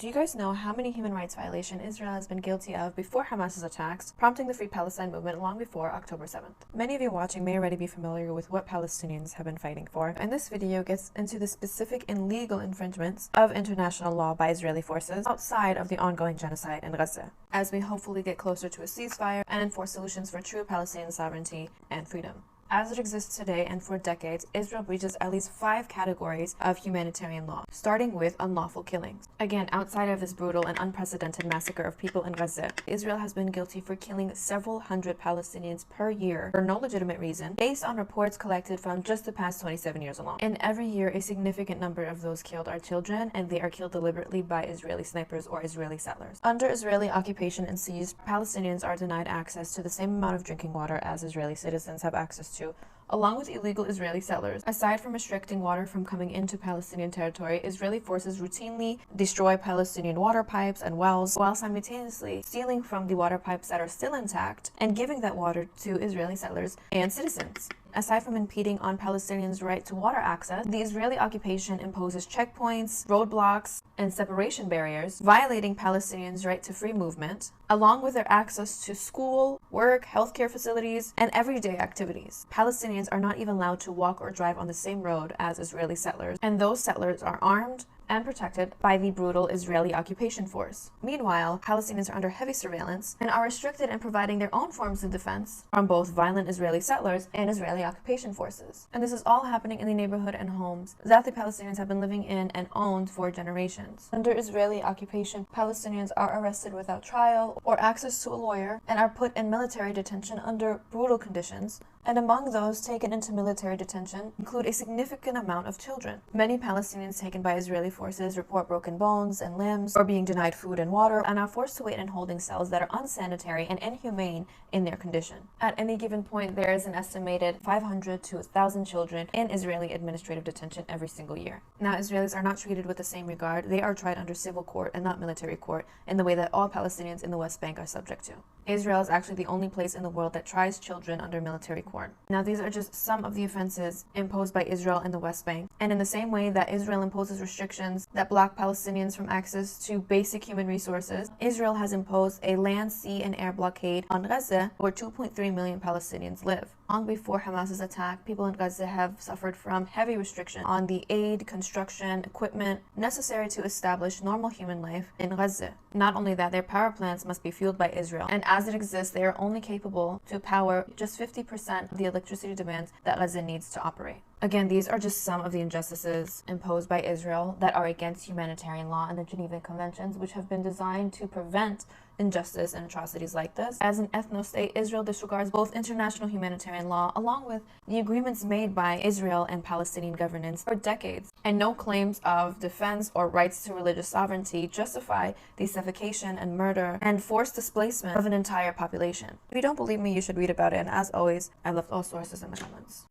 Do you guys know how many human rights violations Israel has been guilty of before Hamas's attacks, prompting the Free Palestine movement long before October 7th? Many of you watching may already be familiar with what Palestinians have been fighting for, and this video gets into the specific and legal infringements of international law by Israeli forces outside of the ongoing genocide in Gaza, as we hopefully get closer to a ceasefire and enforce solutions for true Palestinian sovereignty and freedom. As it exists today and for decades, Israel breaches at least 5 categories of humanitarian law, starting with unlawful killings. Again, outside of this brutal and unprecedented massacre of people in Gaza, Israel has been guilty for killing several hundred Palestinians per year for no legitimate reason, based on reports collected from just the past 27 years alone. And every year, a significant number of those killed are children, and they are killed deliberately by Israeli snipers or Israeli settlers. Under Israeli occupation and siege, Palestinians are denied access to the same amount of drinking water as Israeli citizens have access to, along with illegal Israeli settlers. Aside from restricting water from coming into Palestinian territory, Israeli forces routinely destroy Palestinian water pipes and wells, while simultaneously stealing from the water pipes that are still intact and giving that water to Israeli settlers and citizens. Aside from impeding on Palestinians' right to water access, the Israeli occupation imposes checkpoints, roadblocks, and separation barriers, violating Palestinians' right to free movement, along with their access to school, work, healthcare facilities, and everyday activities. Palestinians are not even allowed to walk or drive on the same road as Israeli settlers, and those settlers are armed and protected by the brutal Israeli occupation force. Meanwhile, Palestinians are under heavy surveillance and are restricted in providing their own forms of defense from both violent Israeli settlers and Israeli occupation forces. And this is all happening in the neighborhood and homes that the Palestinians have been living in and owned for generations. Under Israeli occupation, Palestinians are arrested without trial or access to a lawyer and are put in military detention under brutal conditions. And among those taken into military detention include a significant amount of children. Many Palestinians taken by Israeli forces report broken bones and limbs, or being denied food and water, and are forced to wait in holding cells that are unsanitary and inhumane in their condition. At any given point, there is an estimated 500 to 1,000 children in Israeli administrative detention every single year. Now, Israelis are not treated with the same regard. They are tried under civil court and not military court, in the way that all Palestinians in the West Bank are subject to. Israel is actually the only place in the world that tries children under military court. Now, these are just some of the offenses imposed by Israel in the West Bank. And in the same way that Israel imposes restrictions that block Palestinians from access to basic human resources, Israel has imposed a land, sea, and air blockade on Gaza, where 2.3 million Palestinians live. Long before Hamas's attack, people in Gaza have suffered from heavy restriction on the aid, construction, equipment necessary to establish normal human life in Gaza. Not only that, their power plants must be fueled by Israel, and as it exists, they are only capable to power just 50% of the electricity demands that Gaza needs to operate. Again, these are just some of the injustices imposed by Israel that are against humanitarian law and the Geneva Conventions, which have been designed to prevent injustice and atrocities like this. As an ethno-state, Israel disregards both international humanitarian law along with the agreements made by Israel and Palestinian governance for decades, and no claims of defense or rights to religious sovereignty justify the suffocation and murder and forced displacement of an entire population. If you don't believe me, you should read about it, and as always, I've left all sources in the comments.